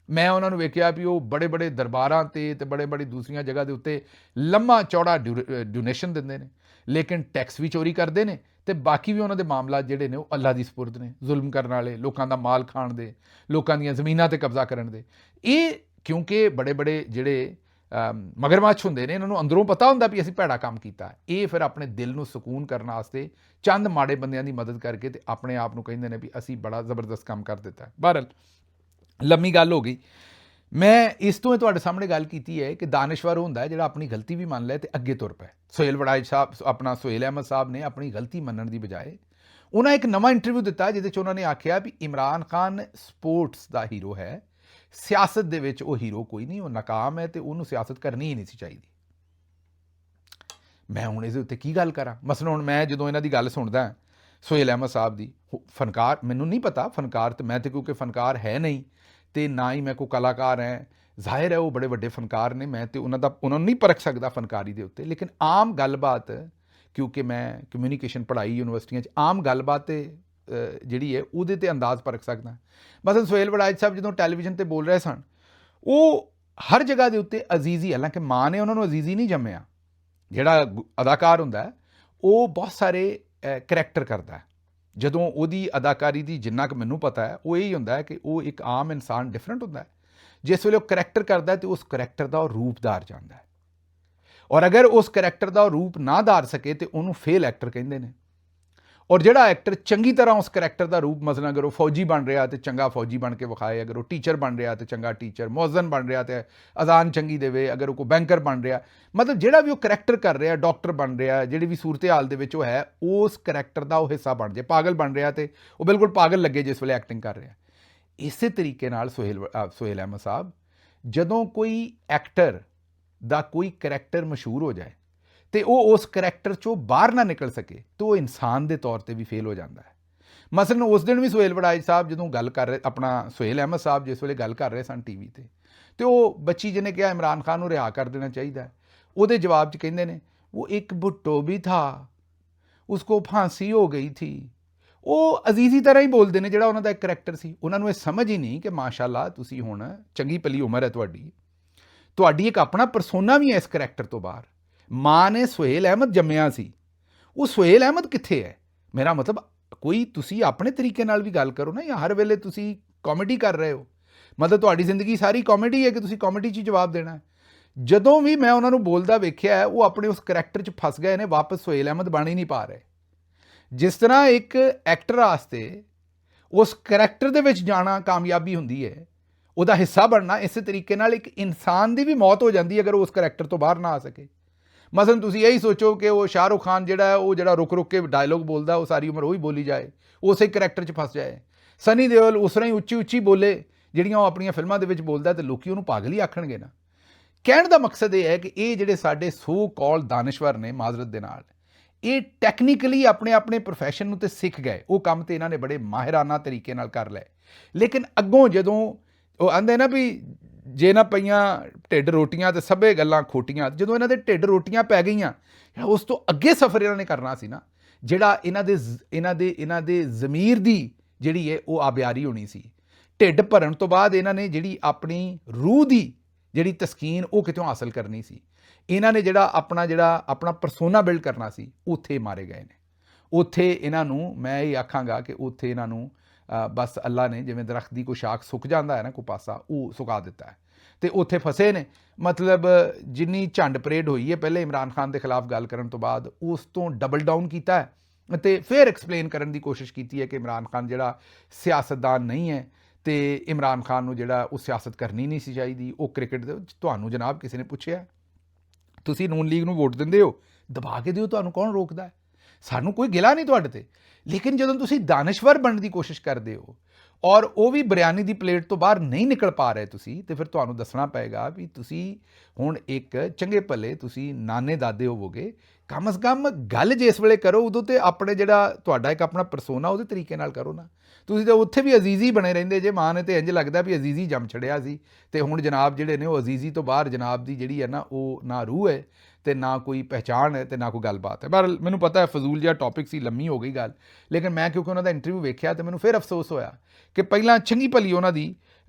ਮੈਂ ਉਹਨਾਂ ਨੂੰ ਵੇਖਿਆ ਵੀ ਉਹ ਬੜੇ ਬੜੇ ਦਰਬਾਰਾਂ 'ਤੇ ਬੜੇ ਬੜੇ ਦੂਸਰੀਆਂ ਜਗ੍ਹਾ ਦੇ ਉੱਤੇ ਲੰਮਾ ਚੌੜਾ ਡੋਨੇਸ਼ਨ ਦਿੰਦੇ ਨੇ, ਲੇਕਿਨ ਟੈਕਸ ਵੀ ਚੋਰੀ ਕਰਦੇ ਨੇ, ਤੇ ਬਾਕੀ ਵੀ ਉਹਨਾਂ ਦੇ ਮਾਮਲਾਤ ਜਿਹੜੇ ਨੇ ਉਹ ਅੱਲਾ ਦੀ ਸਪੁਰਦ ਨੇ, ਜ਼ੁਲਮ ਕਰਨ ਵਾਲੇ, ਲੋਕਾਂ ਦਾ ਮਾਲ ਖਾਣ ਦੇ, ਲੋਕਾਂ ਦੀਆਂ ਜ਼ਮੀਨਾਂ 'ਤੇ ਕਬਜ਼ਾ ਕਰਨ ਦੇ। ਇਹ ਕਿਉਂਕਿ ਬੜੇ ਬੜੇ ਜਿਹੜੇ ਮਗਰਮੱਛ ਹੁੰਦੇ ਨੇ, ਇਹਨਾਂ ਨੂੰ ਅੰਦਰੋਂ ਪਤਾ ਹੁੰਦਾ ਵੀ ਅਸੀਂ ਭੈੜਾ ਕੰਮ ਕੀਤਾ। ਇਹ ਫਿਰ ਆਪਣੇ ਦਿਲ ਨੂੰ ਸਕੂਨ ਕਰਨ ਵਾਸਤੇ ਚੰਦ ਮਾੜੇ ਬੰਦਿਆਂ ਦੀ ਮਦਦ ਕਰਕੇ ਤੇ ਆਪਣੇ ਆਪ ਨੂੰ ਕਹਿੰਦੇ ਨੇ ਵੀ ਅਸੀਂ ਬੜਾ ਜ਼ਬਰਦਸਤ ਕੰਮ ਕਰ ਦਿੱਤਾ। ਬਹਰਹਾਲ ਲੰਮੀ ਗੱਲ ਹੋ ਗਈ। ਮੈਂ ਇਸ ਤੋਂ ਤੁਹਾਡੇ ਸਾਹਮਣੇ ਗੱਲ ਕੀਤੀ ਹੈ ਕਿ ਦਾਨਿਸ਼ਵਰ ਹੁੰਦਾ ਜਿਹੜਾ ਆਪਣੀ ਗਲਤੀ ਵੀ ਮੰਨ ਲੈ ਤੇ ਅੱਗੇ ਤੁਰ ਪਏ। ਸੁਹੇਲ ਵੜਾਇਚ ਸਾਹਿਬ, ਆਪਣਾ ਸੁਹੇਲ ਅਹਿਮਦ ਸਾਹਿਬ ਨੇ ਆਪਣੀ ਗਲਤੀ ਮੰਨਣ ਦੀ ਬਜਾਏ ਉਹਨਾਂ ਇੱਕ ਨਵਾਂ ਇੰਟਰਵਿਊ ਦਿੱਤਾ, ਜਿਹਦੇ 'ਚ ਉਹਨਾਂ ਨੇ ਆਖਿਆ ਵੀ ਇਮਰਾਨ ਖਾਨ ਸਪੋਰਟਸ ਦਾ ਹੀਰੋ ਹੈ, ਸਿਆਸਤ ਦੇ ਵਿੱਚ ਉਹ ਹੀਰੋ ਕੋਈ ਨਹੀਂ, ਉਹ ਨਾਕਾਮ ਹੈ ਤੇ ਉਹਨੂੰ ਸਿਆਸਤ ਕਰਨੀ ਹੀ ਨਹੀਂ ਸੀ ਚਾਹੀਦੀ। ਮੈਂ ਹੁਣ ਇਹਦੇ ਉੱਤੇ ਕੀ ਗੱਲ ਕਰਾਂ? ਮਸਲਨ ਹੁਣ ਮੈਂ ਜਦੋਂ ਇਹਨਾਂ ਦੀ ਗੱਲ ਸੁਣਦਾ ਸੁਹੇਲ ਅਹਿਮਦ ਸਾਹਿਬ ਦੀ, ਫਨਕਾਰ ਮੈਨੂੰ ਨਹੀਂ ਪਤਾ, ਫਨਕਾਰ ਤੇ ਮੈਂ ਤੇ ਕਿਉਂਕਿ ਫਨਕਾਰ ਹੈ ਨਹੀਂ, ਤੇ ਨਾ ਹੀ ਮੈਂ ਕੋਈ ਕਲਾਕਾਰ ਹੈ। ਜ਼ਾਹਿਰ ਹੈ ਉਹ ਬੜੇ ਵੱਡੇ ਫਨਕਾਰ ਨੇ, ਮੈਂ ਤੇ ਉਹਨਾਂ ਨੂੰ ਨਹੀਂ ਪਰਖ ਸਕਦਾ ਫਨਕਾਰੀ ਦੇ ਉੱਤੇ, ਲੇਕਿਨ ਆਮ ਗੱਲਬਾਤ, ਕਿਉਂਕਿ ਮੈਂ ਕਮਿਊਨੀਕੇਸ਼ਨ ਪੜ੍ਹਾਈ ਯੂਨੀਵਰਸਿਟੀਆਂ 'ਚ, ਆਮ ਗੱਲਬਾਤ ਤੇ ਜਿਹੜੀ ਹੈ ਉਹਦੇ 'ਤੇ ਅੰਦਾਜ਼ ਪਰਖ ਸਕਦਾ। ਮਸਲਨ ਸੁਹੇਲ ਵੜਾਇਚ ਸਾਹਿਬ ਜਦੋਂ ਟੈਲੀਵਿਜ਼ਨ 'ਤੇ ਬੋਲ ਰਹੇ ਸਨ, ਉਹ ਹਰ ਜਗ੍ਹਾ ਦੇ ਉੱਤੇ ਅਜ਼ੀਜ਼ੀ, ਹਾਲਾਂਕਿ ਮਾਂ ਨੇ ਉਹਨਾਂ ਨੂੰ ਅਜ਼ੀਜ਼ੀ ਨਹੀਂ ਜੰਮਿਆ। ਜਿਹੜਾ ਅਦਾਕਾਰ ਹੁੰਦਾ ਉਹ ਬਹੁਤ ਸਾਰੇ ਕਰੈਕਟਰ ਕਰਦਾ। ਜਦੋਂ ਉਹਦੀ ਅਦਾਕਾਰੀ ਦੀ ਜਿੰਨਾ ਕੁ ਮੈਨੂੰ ਪਤਾ ਹੈ, ਉਹ ਇਹੀ ਹੁੰਦਾ ਹੈ ਕਿ ਉਹ ਇੱਕ ਆਮ ਇਨਸਾਨ ਡਿਫਰੈਂਟ ਹੁੰਦਾ ਹੈ। ਜਿਸ ਵੇਲੇ ਉਹ ਕਰੈਕਟਰ ਕਰਦਾ ਤੇ ਉਸ ਕਰੈਕਟਰ ਦਾ ਉਹ ਰੂਪ ਧਾਰ ਜਾਂਦਾ ਹੈ, ਔਰ ਅਗਰ ਉਸ ਕਰੈਕਟਰ ਦਾ ਉਹ ਰੂਪ ਨਾ ਧਾਰ ਸਕੇ ਤੇ ਉਹਨੂੰ ਫੇਲ ਐਕਟਰ ਕਹਿੰਦੇ ਨੇ। ਔਰ ਜਿਹੜਾ ਐਕਟਰ ਚੰਗੀ ਤਰ੍ਹਾਂ ਉਸ ਕਰੈਕਟਰ ਦਾ ਰੂਪ ਮਸਲਾਂ ਅਗਰ ਉਹ ਫੌਜੀ ਬਣ ਰਿਹਾ ਤੇ ਚੰਗਾ ਫੌਜੀ ਬਣ ਕੇ ਵਿਖਾਏ, ਅਗਰ ਉਹ ਟੀਚਰ ਬਣ ਰਿਹਾ ਤੇ ਚੰਗਾ ਟੀਚਰ, ਮੁਅੱਜ਼ਨ ਬਣ ਰਿਹਾ ਤੇ ਅਜ਼ਾਨ ਚੰਗੀ ਦੇਵੇ, ਅਗਰ ਉਹ ਕੋਈ ਬੈਂਕਰ ਬਣ ਰਿਹਾ, ਮਤਲਬ ਜਿਹੜਾ ਵੀ ਉਹ ਕਰੈਕਟਰ ਕਰ ਰਿਹਾ, ਡਾਕਟਰ ਬਣ ਰਿਹਾ, ਜਿਹੜੀ ਵੀ ਸੂਰਤ ਹਾਲ ਦੇ ਵਿੱਚ ਉਹ ਹੈ, ਉਸ ਕਰੈਕਟਰ ਦਾ ਉਹ ਹਿੱਸਾ ਬਣ ਜਾਏ। ਪਾਗਲ ਬਣ ਰਿਹਾ ਤੇ ਉਹ ਬਿਲਕੁਲ ਪਾਗਲ ਲੱਗੇ ਜਿਸ ਵੇਲੇ ਐਕਟਿੰਗ ਕਰ ਰਿਹਾ। ਇਸੇ ਤਰੀਕੇ ਨਾਲ ਸੁਹੇਲ ਅਹਿਮਦ ਸਾਹਿਬ, ਜਦੋਂ ਕੋਈ ਐਕਟਰ ਦਾ ਕੋਈ ਕਰੈਕਟਰ ਮਸ਼ਹੂਰ ਹੋ ਜਾਏ ਤੇ ਉਹ ਉਸ ਕਰੈਕਟਰ 'ਚੋਂ ਬਾਹਰ ਨਾ ਨਿਕਲ ਸਕੇ ਤਾਂ ਉਹ ਇਨਸਾਨ ਦੇ ਤੌਰ 'ਤੇ ਵੀ ਫੇਲ ਹੋ ਜਾਂਦਾ ਹੈ। ਮਸਲਨ ਉਸ ਦਿਨ ਵੀ ਸੁਹੇਲ ਵੜਾਇਚ ਸਾਹਿਬ ਜਦੋਂ ਗੱਲ ਕਰ ਰਹੇ, ਆਪਣਾ ਸੁਹੇਲ ਅਹਿਮਦ ਸਾਹਿਬ ਜਿਸ ਵੇਲੇ ਗੱਲ ਕਰ ਰਹੇ ਸਨ TV 'ਤੇ, ਤੇ ਉਹ ਬੱਚੀ ਜਿਹਨੇ ਕਿਹਾ ਇਮਰਾਨ ਖਾਨ ਨੂੰ ਰਿਹਾ ਕਰ ਦੇਣਾ ਚਾਹੀਦਾ, ਉਹਦੇ ਜਵਾਬ 'ਚ ਕਹਿੰਦੇ ਨੇ ਉਹ ਇੱਕ ਭੁੱਟੋ ਵੀ ਥਾ, ਉਸਕੋ ਫਾਂਸੀ ਹੋ ਗਈ ਥੀ। ਉਹ ਅਜ਼ੀਜ਼ੀ ਤਰ੍ਹਾਂ ਹੀ ਬੋਲਦੇ ਨੇ ਜਿਹੜਾ ਉਹਨਾਂ ਦਾ ਇੱਕ ਕਰੈਕਟਰ ਸੀ। ਉਹਨਾਂ ਨੂੰ ਇਹ ਸਮਝ ਹੀ ਨਹੀਂ ਕਿ ਮਾਸ਼ਾਅੱਲਾ ਤੁਸੀਂ ਹੁਣ ਚੰਗੀ ਭਲੀ ਉਮਰ ਹੈ ਤੁਹਾਡੀ ਇੱਕ ਆਪਣਾ ਪਰਸੋਨਾ ਵੀ ਹੈ ਇਸ ਕਰੈਕਟਰ ਤੋਂ ਬਾਹਰ। ਮਾਂ ਨੇ ਸੁਹੇਲ ਅਹਿਮਦ ਜੰਮਿਆ ਸੀ, ਉਹ ਸੁਹੇਲ ਅਹਿਮਦ ਕਿੱਥੇ ਹੈ? ਮੇਰਾ ਮਤਲਬ ਕੋਈ ਤੁਸੀਂ ਆਪਣੇ ਤਰੀਕੇ ਨਾਲ ਵੀ ਗੱਲ ਕਰੋ ਨਾ, ਜਾਂ ਹਰ ਵੇਲੇ ਤੁਸੀਂ ਕਾਮੇਡੀ ਕਰ ਰਹੇ ਹੋ। ਮਤਲਬ ਤੁਹਾਡੀ ਜ਼ਿੰਦਗੀ ਸਾਰੀ ਕਾਮੇਡੀ ਹੈ ਕਿ ਤੁਸੀਂ ਕਾਮੇਡੀ 'ਚ ਜਵਾਬ ਦੇਣਾ ਹੈ। ਜਦੋਂ ਵੀ ਮੈਂ ਉਹਨਾਂ ਨੂੰ ਬੋਲਦਾ ਵੇਖਿਆ ਹੈ, ਉਹ ਆਪਣੇ ਉਸ ਕਰੈਕਟਰ 'ਚ ਫਸ ਗਏ ਨੇ, ਵਾਪਸ ਸੁਹੇਲ ਅਹਿਮਦ ਬਣ ਹੀ ਨਹੀਂ ਪਾ ਰਹੇ। ਜਿਸ ਤਰ੍ਹਾਂ ਇੱਕ ਐਕਟਰ ਵਾਸਤੇ ਉਸ ਕਰੈਕਟਰ ਦੇ ਵਿੱਚ ਜਾਣਾ ਕਾਮਯਾਬੀ ਹੁੰਦੀ ਹੈ, ਉਹਦਾ ਹਿੱਸਾ ਬਣਨਾ, ਇਸੇ ਤਰੀਕੇ ਨਾਲ ਇੱਕ ਇਨਸਾਨ ਦੀ ਵੀ ਮੌਤ ਹੋ ਜਾਂਦੀ ਹੈ ਅਗਰ ਉਹ ਉਸ ਕਰੈਕਟਰ ਤੋਂ ਬਾਹਰ ਨਾ ਆ ਸਕੇ। ਮਸਲਨ ਤੁਸੀਂ ਇਹੀ ਸੋਚੋ ਕਿ ਉਹ ਸ਼ਾਹਰੁਖ ਖਾਨ ਜਿਹੜਾ ਹੈ, ਉਹ ਜਿਹੜਾ ਰੁਕ ਕੇ ਡਾਇਲੋਗ ਬੋਲਦਾ, ਉਹ ਸਾਰੀ ਉਮਰ ਉਹੀ ਬੋਲੀ ਜਾਏ, ਉਸੇ ਕਰੈਕਟਰ 'ਚ ਫਸ ਜਾਏ। ਸਨੀ ਦਿਓਲ ਉਸ ਤਰ੍ਹਾਂ ਹੀ ਉੱਚੀ ਬੋਲੇ ਜਿਹੜੀਆਂ ਉਹ ਆਪਣੀਆਂ ਫਿਲਮਾਂ ਦੇ ਵਿੱਚ ਬੋਲਦਾ, ਤੇ ਲੋਕੀ ਉਹਨੂੰ ਪਾਗਲ ਹੀ ਆਖਣਗੇ ਨਾ। ਕਹਿਣ ਦਾ ਮਕਸਦ ਇਹ ਹੈ ਕਿ ਇਹ ਜਿਹੜੇ ਸਾਡੇ ਸੋ ਕਾਲ ਦਾਨਿਸ਼ਵਰ ਨੇ, ਮਾਜ਼ਰਤ ਦੇ ਨਾਲ, ਇਹ ਟੈਕਨੀਕਲੀ ਆਪਣੇ ਪ੍ਰੋਫੈਸ਼ਨ ਨੂੰ ਤੇ ਸਿੱਖ ਗਏ, ਉਹ ਕੰਮ ਤੇ ਇਹਨਾਂ ਨੇ ਬੜੇ ਮਾਹਿਰਾਨਾ ਤਰੀਕੇ ਨਾਲ ਕਰ ਲਏ। ਲੇਕਿਨ ਅੱਗੋਂ ਜਦੋਂ ਉਹ ਆਂਦੇ ਨਾ ਵੀ ਜੇ ਨਾ ਪਈਆਂ ਢਿੱਡ ਰੋਟੀਆਂ ਤੇ ਸਭੇ ਗੱਲਾਂ ਖੋਟੀਆਂ, ਜਦੋਂ ਇਹਨਾਂ ਦੇ ਢਿੱਡ ਰੋਟੀਆਂ ਪੈ ਗਈਆਂ, ਉਸ ਤੋਂ ਅੱਗੇ ਸਫ਼ਰ ਇਹਨਾਂ ਨੇ ਕਰਨਾ ਸੀ ਨਾ, ਜਿਹੜਾ ਇਹਨਾਂ ਦੇ ਜ਼ਮੀਰ ਦੀ ਜਿਹੜੀ ਹੈ ਉਹ ਆਬਿਆਰੀ ਹੋਣੀ ਸੀ। ਢਿੱਡ ਭਰਨ ਤੋਂ ਬਾਅਦ ਇਹਨਾਂ ਨੇ ਜਿਹੜੀ ਆਪਣੀ ਰੂਹ ਦੀ ਜਿਹੜੀ ਤਸਕੀਨ ਉਹ ਕਿਤੋਂ ਹਾਸਲ ਕਰਨੀ ਸੀ। ਇਹਨਾਂ ਨੇ ਜਿਹੜਾ ਆਪਣਾ ਪਰਸੋਨਾ ਬਿਲਡ ਕਰਨਾ ਸੀ, ਉੱਥੇ ਮਾਰੇ ਗਏ ਨੇ। ਉੱਥੇ ਇਹਨਾਂ ਨੂੰ ਮੈਂ ਇਹ ਆਖਾਂਗਾ ਕਿ ਉੱਥੇ ਇਹਨਾਂ ਨੂੰ ਬਸ ਅੱਲਾ ਨੇ ਜਿਵੇਂ ਦਰਖਤ ਦੀ ਕੋਈ ਸ਼ਾਖ ਸੁੱਕ ਜਾਂਦਾ ਹੈ ਨਾ, ਕੋਈ ਪਾਸਾ, ਉਹ ਸੁਕਾ ਦਿੱਤਾ ਹੈ ਤੇ ਉੱਥੇ ਫਸੇ ਨੇ। ਮਤਲਬ ਜਿੰਨੀ ਝੰਡ ਪਰੇਡ ਹੋਈ ਹੈ ਪਹਿਲੇ ਇਮਰਾਨ ਖਾਨ ਦੇ ਖਿਲਾਫ ਗੱਲ ਕਰਨ ਤੋਂ ਬਾਅਦ, ਉਸ ਤੋਂ ਡਬਲ ਡਾਊਨ ਕੀਤਾ ਹੈ ਅਤੇ ਫਿਰ ਐਕਸਪਲੇਨ ਕਰਨ ਦੀ ਕੋਸ਼ਿਸ਼ ਕੀਤੀ ਹੈ ਕਿ ਇਮਰਾਨ ਖਾਨ ਜਿਹੜਾ ਸਿਆਸਤਦਾਨ ਨਹੀਂ ਹੈ ਤੇ ਇਮਰਾਨ ਖਾਨ ਨੂੰ ਜਿਹੜਾ ਉਹ ਸਿਆਸਤ ਕਰਨੀ ਨਹੀਂ ਸੀ ਚਾਹੀਦੀ। ਉਹ ਕ੍ਰਿਕਟ ਦੇ ਵਿੱਚ, ਤੁਹਾਨੂੰ ਜਨਾਬ ਕਿਸੇ ਨੇ ਪੁੱਛਿਆ ਤੁਸੀਂ ਨੂਨ ਲੀਗ ਨੂੰ ਵੋਟ ਦਿੰਦੇ ਹੋ, ਦਬਾ ਕੇ ਦਿਓ, ਤੁਹਾਨੂੰ ਕੌਣ ਰੋਕਦਾ ਹੈ? ਸਾਨੂੰ ਕੋਈ ਗਿਲਾ ਨਹੀਂ ਤੁਹਾਡੇ ਤੇ। ਲੇਕਿਨ ਜਦੋਂ ਤੁਸੀਂ ਦਾਨਿਸ਼ਵਰ ਬਣਨ ਦੀ ਕੋਸ਼ਿਸ਼ ਕਰਦੇ ਹੋ ਔਰ ਉਹ ਵੀ ਬਿਰਿਆਨੀ ਦੀ ਪਲੇਟ ਤੋਂ ਬਾਹਰ ਨਹੀਂ ਨਿਕਲ ਪਾ ਰਹੇ ਤੁਸੀਂ, ਤੇ ਫਿਰ ਤੁਹਾਨੂੰ ਦੱਸਣਾ ਪਏਗਾ ਵੀ ਤੁਸੀਂ ਹੁਣ ਇੱਕ ਚੰਗੇ ਭਲੇ ਤੁਸੀਂ ਨਾਨੇ ਦਾਦੇ ਹੋਵੋਗੇ, ਕਮ ਅਜ਼ ਕਮ ਗੱਲ ਜਿਸ ਵੇਲੇ ਕਰੋ ਉਦੋਂ ਤੇ ਆਪਣੇ ਜਿਹੜਾ ਤੁਹਾਡਾ ਇੱਕ ਆਪਣਾ ਪਰਸੋਨਾ ਉਹਦੇ ਤਰੀਕੇ ਨਾਲ ਕਰੋ ਨਾ। ਤੁਸੀਂ ਤਾਂ ਉੱਥੇ ਵੀ ਅਜ਼ੀਜ਼ੀ ਬਣੇ ਰਹਿੰਦੇ ਜੇ। ਮਾਂ ਨੇ ਤੇ ਇੰਝ ਲੱਗਦਾ ਵੀ ਅਜ਼ੀਜ਼ੀ ਜੰਮ ਛੜਿਆ ਸੀ, ਤੇ ਹੁਣ ਜਨਾਬ ਜਿਹੜੇ ਨੇ ਉਹ ਅਜ਼ੀਜ਼ੀ ਤੋਂ ਬਾਹਰ ਜਨਾਬ ਦੀ ਜਿਹੜੀ ਹੈ ਨਾ, ਉਹ ਨਾ ਰੂਹ ਹੈ ਤੇ ਨਾ ਕੋਈ ਪਹਿਚਾਣ ਹੈ ਤੇ ਨਾ ਕੋਈ ਗੱਲਬਾਤ ਹੈ। ਪਰ ਮੈਨੂੰ ਪਤਾ ਹੈ ਫਜ਼ੂਲ ਜਿਹਾ ਟੌਪਿਕ ਸੀ, ਲੰਮੀ ਹੋ ਗਈ ਗੱਲ, ਲੇਕਿਨ ਮੈਂ ਕਿਉਂਕਿ ਉਹਨਾਂ ਦਾ ਇੰਟਰਵਿਊ ਵੇਖਿਆ ਤੇ ਮੈਨੂੰ ਫਿਰ ਅਫਸੋਸ ਹੋਇਆ ਕਿ ਪਹਿਲਾਂ ਚੰਗੀ ਭਲੀ ਉਹਨਾਂ ਦੀ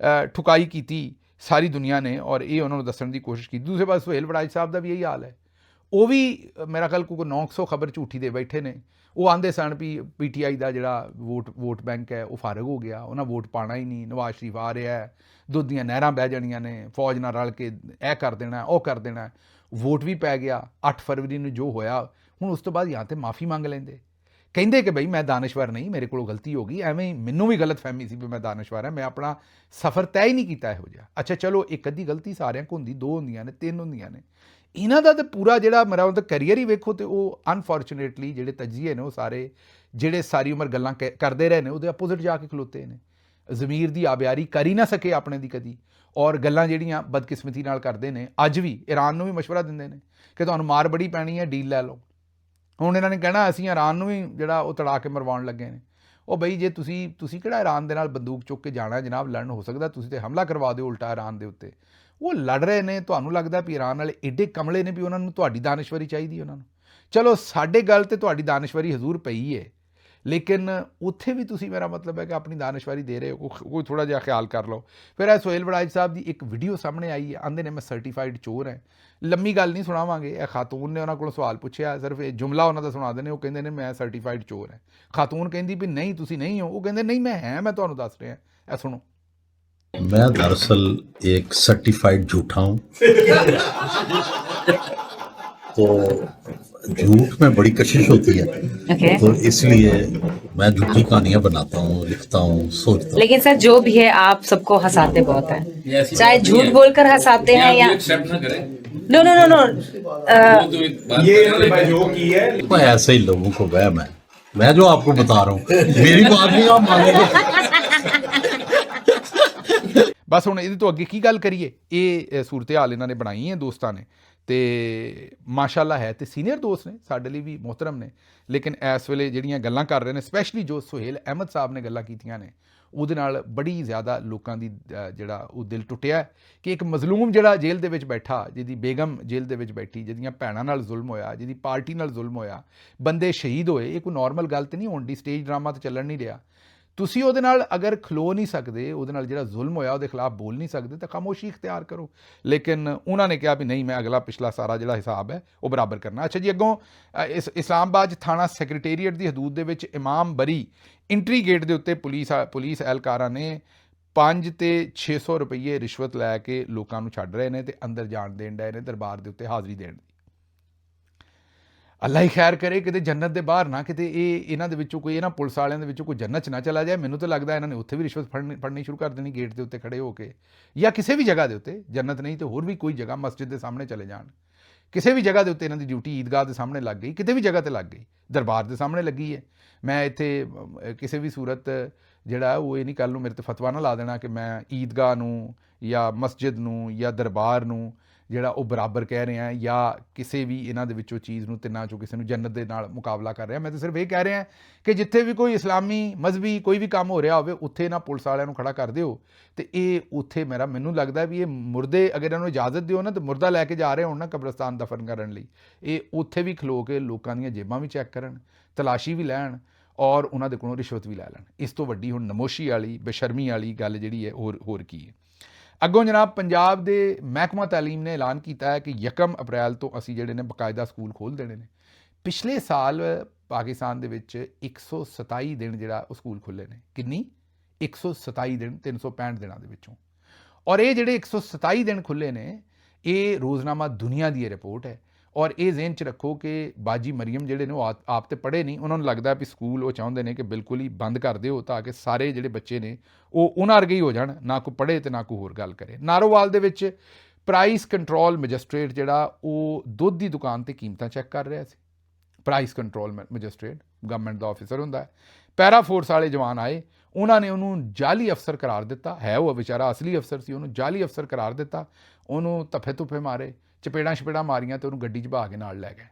ਠੁਕਾਈ ਕੀਤੀ ਸਾਰੀ ਦੁਨੀਆ ਨੇ ਔਰ ਇਹ ਉਹਨਾਂ ਨੂੰ ਦੱਸਣ ਦੀ ਕੋਸ਼ਿਸ਼ ਕੀਤੀ। ਦੂਸਰੇ ਪਾਸੇ ਸੁਹੇਲ ਵੜਾਇਚ ਸਾਹਿਬ ਦਾ ਵੀ ਇਹੀ ਹਾਲ ਹੈ। ਉਹ ਵੀ ਮੇਰਾ ਖਿਆਲ ਕੋਈ 900 ਖਬਰ ਝੂਠੀ ਦੇ ਬੈਠੇ ਨੇ। ਉਹ ਆਂਦੇ ਸਨ ਵੀ PTI ਦਾ ਜਿਹੜਾ ਵੋਟ ਬੈਂਕ ਹੈ ਉਹ ਫਾਰਗ ਹੋ ਗਿਆ, ਉਹਨਾਂ ਵੋਟ ਪਾਉਣਾ ਹੀ ਨਹੀਂ, ਨਵਾਜ਼ ਸ਼ਰੀਫ ਆ ਰਿਹਾ, ਦੁੱਧ ਦੀਆਂ ਨਹਿਰਾਂ ਬਹਿ ਜਾਣੀਆਂ ਨੇ, ਫੌਜ ਨਾਲ ਰਲ ਕੇ ਇਹ ਕਰ ਦੇਣਾ, ਉਹ ਕਰ ਦੇਣਾ। ਵੋਟ ਵੀ ਪੈ ਗਿਆ 8 ਫਰਵਰੀ ਨੂੰ ਜੋ ਹੋਇਆ। ਹੁਣ ਉਸ ਤੋਂ ਬਾਅਦ ਜਾਂ ਤਾਂ ਮਾਫੀ ਮੰਗ ਲੈਂਦੇ, ਕਹਿੰਦੇ ਕਿ ਬਈ ਮੈਂ ਦਾਨਿਸ਼ਵਰ ਨਹੀਂ, ਮੇਰੇ ਕੋਲੋਂ ਗਲਤੀ ਹੋ ਗਈ। ਐਵੇਂ ਹੀ ਮੈਨੂੰ ਵੀ ਗਲਤ ਫਹਿਮੀ ਸੀ ਵੀ ਮੈਂ ਦਾਨਿਸ਼ਵਰ ਹਾਂ, ਮੈਂ ਆਪਣਾ ਸਫ਼ਰ ਤੈਅ ਹੀ ਨਹੀਂ ਕੀਤਾ ਇਹੋ ਜਿਹਾ। ਅੱਛਾ ਚਲੋ, ਇੱਕ ਅੱਧੀ ਗਲਤੀ ਸਾਰਿਆਂ ਕੋਲ ਹੁੰਦੀ, 2 ਹੁੰਦੀਆਂ ਨੇ, 3 ਹੁੰਦੀਆਂ ਨੇ। ਇਹਨਾਂ ਦਾ ਤਾਂ ਪੂਰਾ ਜਿਹੜਾ ਮੇਰਾ ਉਹਦਾ ਕਰੀਅਰ ਹੀ ਵੇਖੋ ਤੇ ਉਹ ਅਨਫੋਰਚੂਨੇਟਲੀ ਜਿਹੜੇ ਤਜਜ਼ੀਏ ਨੇ ਉਹ ਸਾਰੇ ਜਿਹੜੇ ਸਾਰੀ ਉਮਰ ਗੱਲਾਂ ਕਰਦੇ ਰਹੇ ਨੇ ਉਹਦੇ ਆਪੋਜ਼ਿਟ ਜਾ ਕੇ ਖਲੋਤੇ ਨੇ। ਜ਼ਮੀਰ ਦੀ ਆਬਿਆਰੀ ਕਰ ਹੀ ਨਾ ਸਕੇ ਆਪਣੇ ਦੀ ਕਦੀ, ਔਰ ਗੱਲਾਂ ਜਿਹੜੀਆਂ ਬਦਕਿਸਮਤੀ ਨਾਲ ਕਰਦੇ ਨੇ। ਅੱਜ ਵੀ ਈਰਾਨ ਨੂੰ ਵੀ ਮਸ਼ਵਰਾ ਦਿੰਦੇ ਨੇ ਕਿ ਤੁਹਾਨੂੰ ਮਾਰ ਬੜੀ ਪੈਣੀ ਹੈ, ਡੀਲ ਲੈ ਲਓ। ਹੁਣ ਇਹਨਾਂ ਨੇ ਕਹਿਣਾ ਅਸੀਂ ਈਰਾਨ ਨੂੰ ਵੀ ਜਿਹੜਾ ਉਹ ਤੜਾ ਕੇ ਮਰਵਾਉਣ ਲੱਗੇ ਨੇ। ਉਹ ਬਈ ਜੇ ਤੁਸੀਂ ਕਿਹੜਾ ਈਰਾਨ ਦੇ ਨਾਲ ਬੰਦੂਕ ਚੁੱਕ ਕੇ ਜਾਣਾ ਜਨਾਬ ਲੜਨ? ਹੋ ਸਕਦਾ ਤੁਸੀਂ ਤੇ ਹਮਲਾ ਕਰਵਾ ਦਿਓ ਉਲਟਾ ਈਰਾਨ ਦੇ ਉੱਤੇ। ਉਹ ਲੜ ਰਹੇ ਨੇ, ਤੁਹਾਨੂੰ ਲੱਗਦਾ ਵੀ ਈਰਾਨ ਵਾਲੇ ਐਡੇ ਕਮਲੇ ਨੇ ਵੀ ਉਹਨਾਂ ਨੂੰ ਤੁਹਾਡੀ ਦਾਨਿਸ਼ਵਰੀ ਚਾਹੀਦੀ ਉਹਨਾਂ ਨੂੰ। ਚਲੋ ਸਾਡੇ ਗੱਲ ਤੇ ਤੁਹਾਡੀ ਦਾਨਿਸ਼ਵਰੀ ਹਜ਼ੂਰ ਪਈ ਹੈ, ਲੇਕਿਨ ਉੱਥੇ ਵੀ ਤੁਸੀਂ, ਮੇਰਾ ਮਤਲਬ ਹੈ ਕਿ ਆਪਣੀ ਦਾਨਿਸ਼ਵਰੀ ਦੇ ਰਹੇ ਹੋ, ਕੋਈ ਥੋੜ੍ਹਾ ਜਿਹਾ ਖਿਆਲ ਕਰ ਲਓ। ਫਿਰ ਇਹ ਸੁਹੇਲ ਵੜਾਇਚ ਸਾਹਿਬ ਦੀ ਇੱਕ ਵੀਡੀਓ ਸਾਹਮਣੇ ਆਈ ਹੈ, ਆਂਦੇ ਨੇ ਮੈਂ ਸਰਟੀਫਾਈਡ ਚੋਰ ਹੈ। ਲੰਮੀ ਗੱਲ ਨਹੀਂ ਸੁਣਾਵਾਂਗੇ। ਇਹ ਖਾਤੂਨ ਨੇ ਉਹਨਾਂ ਕੋਲੋਂ ਸਵਾਲ ਪੁੱਛਿਆ, ਸਿਰਫ ਇਹ ਜੁਮਲਾ ਉਹਨਾਂ ਦਾ ਸੁਣਾ ਦਿੰਦੇ। ਉਹ ਕਹਿੰਦੇ ਨੇ ਮੈਂ ਸਰਟੀਫਾਈਡ ਚੋਰ ਹੈ। ਖਾਤੂਨ ਕਹਿੰਦੀ ਵੀ ਨਹੀਂ ਤੁਸੀਂ ਨਹੀਂ ਹੋ। ਉਹ ਕਹਿੰਦੇ ਨਹੀਂ ਮੈਂ ਹੈ, ਮੈਂ ਤੁਹਾਨੂੰ ਦੱਸ ਰਿਹਾ। ਇਹ ਸੁਣੋ। मैं दरअसल एक सर्टिफाइड झूठा हूँ। तो झूठ में बड़ी कशिश होती है, ओके। तो इसलिए मैं झूठी कहानियां बनाता हूँ, लिखता हूँ, सोचता हूँ। लेकिन सर जो भी है आप सबको हंसाते बहुत हैं, ये ऐसी चाहे बात नहीं झूठ है। बोलकर हंसाते ये हैं आप या एक्सेप्ट ना करें। नो नो नो नो वो तो एक बात ये करें, इन्होंने जो की है तो ऐसे ही लोगों को वहम है, मैं जो आपको बता रहा हूँ, मेरी बात नहीं आप मानेंगे। ਬਸ ਹੁਣ ਇਹਦੇ ਤੋਂ ਅੱਗੇ ਕੀ ਗੱਲ ਕਰੀਏ। ਇਹ ਸੂਰਤ ਹਾਲ ਇਹਨਾਂ ਨੇ ਬਣਾਈ ਹੈ ਦੋਸਤਾਂ ਨੇ, ਤੇ ਮਾਸ਼ਾਅੱਲਾ ਹੈ ਤੇ ਸੀਨੀਅਰ ਦੋਸਤ ਨੇ, ਸਾਡੇ ਲਈ ਵੀ ਮੁਹਤਰਮ ਨੇ, ਲੇਕਿਨ ਇਸ ਵੇਲੇ ਜਿਹੜੀਆਂ ਗੱਲਾਂ ਕਰ ਰਹੇ ਨੇ, ਸਪੈਸ਼ਲੀ ਜੋ ਸੁਹੇਲ ਅਹਿਮਦ ਸਾਹਿਬ ਨੇ ਗੱਲਾਂ ਕੀਤੀਆਂ ਨੇ, ਉਹਦੇ ਨਾਲ ਬੜੀ ਜ਼ਿਆਦਾ ਲੋਕਾਂ ਦੀ ਜਿਹੜਾ ਉਹ ਦਿਲ ਟੁੱਟਿਆ ਕਿ ਇੱਕ ਮਜ਼ਲੂਮ ਜਿਹੜਾ ਜੇਲ੍ਹ ਦੇ ਵਿੱਚ ਬੈਠਾ, ਜਿਹਦੀ ਬੇਗਮ ਜੇਲ੍ਹ ਦੇ ਵਿੱਚ ਬੈਠੀ, ਜਿਹਦੀਆਂ ਭੈਣਾਂ ਨਾਲ ਜ਼ੁਲਮ ਹੋਇਆ, ਜਿਹਦੀ ਪਾਰਟੀ ਨਾਲ ਜ਼ੁਲਮ ਹੋਇਆ, ਬੰਦੇ ਸ਼ਹੀਦ ਹੋਏ, ਇਹ ਕੋਈ ਨਾਰਮਲ ਗੱਲ ਤਾਂ ਨਹੀਂ ਹੋਣ ਦੀ, ਸਟੇਜ ਡਰਾਮਾ ਤਾਂ ਚੱਲਣ ਨਹੀਂ ਰਿਹਾ। ਤੁਸੀਂ ਉਹਦੇ ਨਾਲ ਅਗਰ ਖਲੋ ਨਹੀਂ ਸਕਦੇ, ਉਹਦੇ ਨਾਲ ਜਿਹੜਾ ਜ਼ੁਲਮ ਹੋਇਆ ਉਹਦੇ ਖਿਲਾਫ ਬੋਲ ਨਹੀਂ ਸਕਦੇ, ਤਾਂ ਖਾਮੋਸ਼ੀ ਇਖਤਿਆਰ ਕਰੋ। ਲੇਕਿਨ ਉਹਨਾਂ ਨੇ ਕਿਹਾ ਵੀ ਨਹੀਂ, ਮੈਂ ਅਗਲਾ ਪਿਛਲਾ ਸਾਰਾ ਜਿਹੜਾ ਹਿਸਾਬ ਹੈ ਉਹ ਬਰਾਬਰ ਕਰਨਾ। ਅੱਛਾ ਜੀ, ਅੱਗੋਂ ਇਸਲਾਮਾਬਾਦ 'ਚ ਥਾਣਾ ਸੈਕਟਰੀਏਟ ਦੀ ਹਦੂਦ ਦੇ ਵਿੱਚ ਇਮਾਮ ਬਰੀ ਇੰਟਰੀ ਗੇਟ ਦੇ ਉੱਤੇ ਪੁਲਿਸ ਐਹਲਕਾਰਾਂ ਨੇ 5 ਤੇ 600 ਰੁਪਏ ਰਿਸ਼ਵਤ ਲੈ ਕੇ ਲੋਕਾਂ ਨੂੰ ਛੱਡ ਰਹੇ ਨੇ ਤੇ ਅੰਦਰ ਜਾਣ ਦੇਣ ਡਏ ਨੇ, ਦਰਬਾਰ ਦੇ ਉੱਤੇ ਹਾਜ਼ਰੀ ਦੇਣ ਦੀ। ਅੱਲਾ ਹੀ ਖੈਰ ਕਰੇ, ਕਿਤੇ ਜੰਨਤ ਦੇ ਬਾਹਰ ਨਾ ਕਿਤੇ ਇਹਨਾਂ ਦੇ ਵਿੱਚੋਂ ਕੋਈ, ਇਹਨਾਂ ਪੁਲਿਸ ਵਾਲਿਆਂ ਦੇ ਵਿੱਚੋਂ ਕੋਈ ਜੰਨਤ 'ਚ ਨਾ ਚਲਾ ਜਾਏ। ਮੈਨੂੰ ਤਾਂ ਲੱਗਦਾ ਇਹਨਾਂ ਨੇ ਉੱਥੇ ਵੀ ਰਿਸ਼ਵਤ ਫੜਨੀ ਸ਼ੁਰੂ ਕਰ ਦੇਣੀ, ਗੇਟ ਦੇ ਉੱਤੇ ਖੜੇ ਹੋ ਕੇ, ਜਾਂ ਕਿਸੇ ਵੀ ਜਗ੍ਹਾ ਦੇ ਉੱਤੇ, ਜੰਨਤ ਨਹੀਂ ਤੇ ਹੋਰ ਵੀ ਕੋਈ ਜਗ੍ਹਾ, ਮਸਜਿਦ ਦੇ ਸਾਹਮਣੇ ਚਲੇ ਜਾਣ, ਕਿਸੇ ਵੀ ਜਗ੍ਹਾ ਦੇ ਉੱਤੇ ਇਹਨਾਂ ਦੀ ਡਿਊਟੀ ਈਦਗਾਹ ਦੇ ਸਾਹਮਣੇ ਲੱਗ ਗਈ, ਕਿਤੇ ਵੀ ਜਗ੍ਹਾ 'ਤੇ ਲੱਗ ਗਈ, ਦਰਬਾਰ ਦੇ ਸਾਹਮਣੇ ਲੱਗੀ ਹੈ। ਮੈਂ ਇੱਥੇ ਕਿਸੇ ਵੀ ਸੂਰਤ ਜਿਹੜਾ ਉਹ ਇਹ ਨਹੀਂ, ਕੱਲ੍ਹ ਨੂੰ ਮੇਰੇ 'ਤੇ ਫਤਵਾ ਨਾ ਲਾ ਦੇਣਾ ਕਿ ਮੈਂ ਈਦਗਾਹ ਨੂੰ ਜਾਂ ਮਸਜਿਦ ਨੂੰ ਜਾਂ ਦਰਬਾਰ ਨੂੰ ਜਿਹੜਾ ਉਹ ਬਰਾਬਰ ਕਹਿ ਰਿਹਾ, ਜਾਂ ਕਿਸੇ ਵੀ ਇਹਨਾਂ ਦੇ ਵਿੱਚੋਂ ਚੀਜ਼ ਨੂੰ, ਤਿੰਨਾਂ 'ਚੋਂ ਕਿਸੇ ਨੂੰ ਜੰਨਤ ਦੇ ਨਾਲ ਮੁਕਾਬਲਾ ਕਰ ਰਿਹਾ। ਮੈਂ ਤਾਂ ਸਿਰਫ ਇਹ ਕਹਿ ਰਿਹਾ ਕਿ ਜਿੱਥੇ ਵੀ ਕੋਈ ਇਸਲਾਮੀ ਮਜ਼ਹਬੀ ਕੋਈ ਵੀ ਕੰਮ ਹੋ ਰਿਹਾ ਹੋਵੇ, ਉੱਥੇ ਇਹਨਾਂ ਪੁਲਿਸ ਵਾਲਿਆਂ ਨੂੰ ਖੜਾ ਕਰ ਦਿਓ। ਅਤੇ ਇਹ ਉੱਥੇ ਮੈਨੂੰ ਲੱਗਦਾ ਵੀ ਇਹ ਮੁਰਦੇ, ਅਗਰ ਇਹਨਾਂ ਨੂੰ ਇਜਾਜ਼ਤ ਦਿਓ ਨਾ, ਤਾਂ ਮੁਰਦਾ ਲੈ ਕੇ ਜਾ ਰਹੇ ਹੋਣ ਨਾ ਕਬਰਸਤਾਨ ਦਫਨ ਕਰਨ ਲਈ, ਇਹ ਉੱਥੇ ਵੀ ਖਲੋ ਕੇ ਲੋਕਾਂ ਦੀਆਂ ਜੇਬਾਂ ਵੀ ਚੈੱਕ ਕਰਨ, ਤਲਾਸ਼ੀ ਵੀ ਲੈਣ, ਔਰ ਉਹਨਾਂ ਦੇ ਕੋਲੋਂ ਰਿਸ਼ਵਤ ਵੀ ਲੈ ਲੈਣ। ਇਸ ਤੋਂ ਵੱਡੀ ਹੁਣ ਨਮੋਸ਼ੀ ਵਾਲੀ, ਬੇਸ਼ਰਮੀ ਵਾਲੀ ਗੱਲ ਜਿਹੜੀ ਹੈ ਹੋਰ ਕੀ ਹੈ। ਅੱਗੋਂ ਜਨਾਬ, ਪੰਜਾਬ ਦੇ ਮਹਿਕਮਾ ਤਾਲੀਮ ਨੇ ਐਲਾਨ ਕੀਤਾ ਹੈ ਕਿ 1 ਅਪ੍ਰੈਲ ਤੋਂ ਅਸੀਂ ਜਿਹੜੇ ਨੇ ਬਾਕਾਇਦਾ ਸਕੂਲ ਖੋਲ੍ਹ ਦੇਣੇ ਨੇ। ਪਿਛਲੇ ਸਾਲ ਪਾਕਿਸਤਾਨ ਦੇ ਵਿੱਚ 127 ਦਿਨ ਜਿਹੜਾ ਉਹ ਸਕੂਲ ਖੁੱਲ੍ਹੇ ਨੇ। ਕਿੰਨੀ? 127 ਦਿਨ 365 ਦਿਨਾਂ ਦੇ ਵਿੱਚੋਂ। ਔਰ ਇਹ ਜਿਹੜੇ 127 ਦਿਨ ਖੁੱਲ੍ਹੇ ਨੇ, ਇਹ ਰੋਜ਼ਨਾਮਾ ਦੁਨੀਆ ਦੀ ਇਹ ਰਿਪੋਰਟ ਹੈ। ਔਰ ਇਹ ਜ਼ਿਹਨ 'ਚ ਰੱਖੋ ਕਿ ਬਾਜੀ ਮਰੀਮ ਜਿਹੜੇ ਨੇ ਉਹ ਆਪ ਤੇ ਪੜ੍ਹੇ ਨਹੀਂ, ਉਹਨਾਂ ਨੂੰ ਲੱਗਦਾ ਵੀ ਸਕੂਲ ਉਹ ਚਾਹੁੰਦੇ ਨੇ ਕਿ ਬਿਲਕੁਲ ਹੀ ਬੰਦ ਕਰ ਦਿਓ, ਤਾਂ ਕਿ ਸਾਰੇ ਜਿਹੜੇ ਬੱਚੇ ਨੇ ਉਹ ਉਹਨਾਂ ਵਰਗੇ ਹੀ ਹੋ ਜਾਣ, ਨਾ ਕੋਈ ਪੜ੍ਹੇ ਅਤੇ ਨਾ ਕੋਈ ਹੋਰ ਗੱਲ ਕਰੇ। ਨਾਰੋਵਾਲ ਦੇ ਵਿੱਚ ਪ੍ਰਾਈਸ ਕੰਟਰੋਲ ਮੈਜਿਸਟਰੇਟ ਜਿਹੜਾ ਉਹ ਦੁੱਧ ਦੀ ਦੁਕਾਨ 'ਤੇ ਕੀਮਤਾਂ ਚੈੱਕ ਕਰ ਰਿਹਾ ਸੀ। ਪ੍ਰਾਈਸ ਕੰਟਰੋਲ ਮੈਜਿਸਟਰੇਟ ਗਵਰਨਮੈਂਟ ਦਾ ਆਫਿਸਰ ਹੁੰਦਾ ਹੈ। ਪੈਰਾ ਫੋਰਸ ਵਾਲੇ ਜਵਾਨ ਆਏ, ਉਹਨਾਂ ਨੇ ਉਹਨੂੰ ਜਾਲੀ ਅਫਸਰ ਕਰਾਰ ਦਿੱਤਾ। ਹੈ ਉਹ ਵਿਚਾਰਾ ਅਸਲੀ ਅਫਸਰ ਸੀ, ਉਹਨੂੰ ਜਾਲੀ ਅਫਸਰ ਕਰਾਰ ਦਿੱਤਾ। ਉਹਨੂੰ ਧੱਫੇ ਧੁੱਫੇ ਮਾਰੇ, ਚਪੇੜਾਂ ਮਾਰੀਆਂ, ਅਤੇ ਉਹਨੂੰ ਗੱਡੀ 'ਚ ਬਹਾ ਕੇ ਨਾਲ ਲੈ ਗਏ।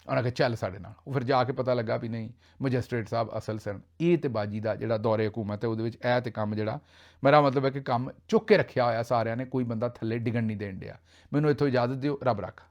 ਉਹਨਾਂ ਕਿਹਾ ਚੱਲ ਸਾਡੇ ਨਾਲ। ਉਹ ਫਿਰ ਜਾ ਕੇ ਪਤਾ ਲੱਗਾ ਵੀ ਨਹੀਂ, ਮੈਜਿਸਟਰੇਟ ਸਾਹਿਬ ਅਸਲ ਸਨ। ਇਹ ਤੇ ਬਾਜੀ ਦਾ ਜਿਹੜਾ ਦੌਰੇ ਹਕੂਮਤ ਹੈ ਉਹਦੇ ਵਿੱਚ ਇਹ ਤੇ ਕੰਮ ਜਿਹੜਾ, ਮੇਰਾ ਮਤਲਬ ਹੈ ਕਿ ਕੰਮ ਚੁੱਕ ਕੇ ਰੱਖਿਆ ਹੋਇਆ ਸਾਰਿਆਂ ਨੇ, ਕੋਈ ਬੰਦਾ ਥੱਲੇ ਡਿੱਗਣ ਨਹੀਂ ਦੇਣ ਡਿਆ। ਮੈਨੂੰ ਇੱਥੋਂ ਇਜਾਜ਼ਤ ਦਿਓ, ਰੱਬ ਰੱਖਾ।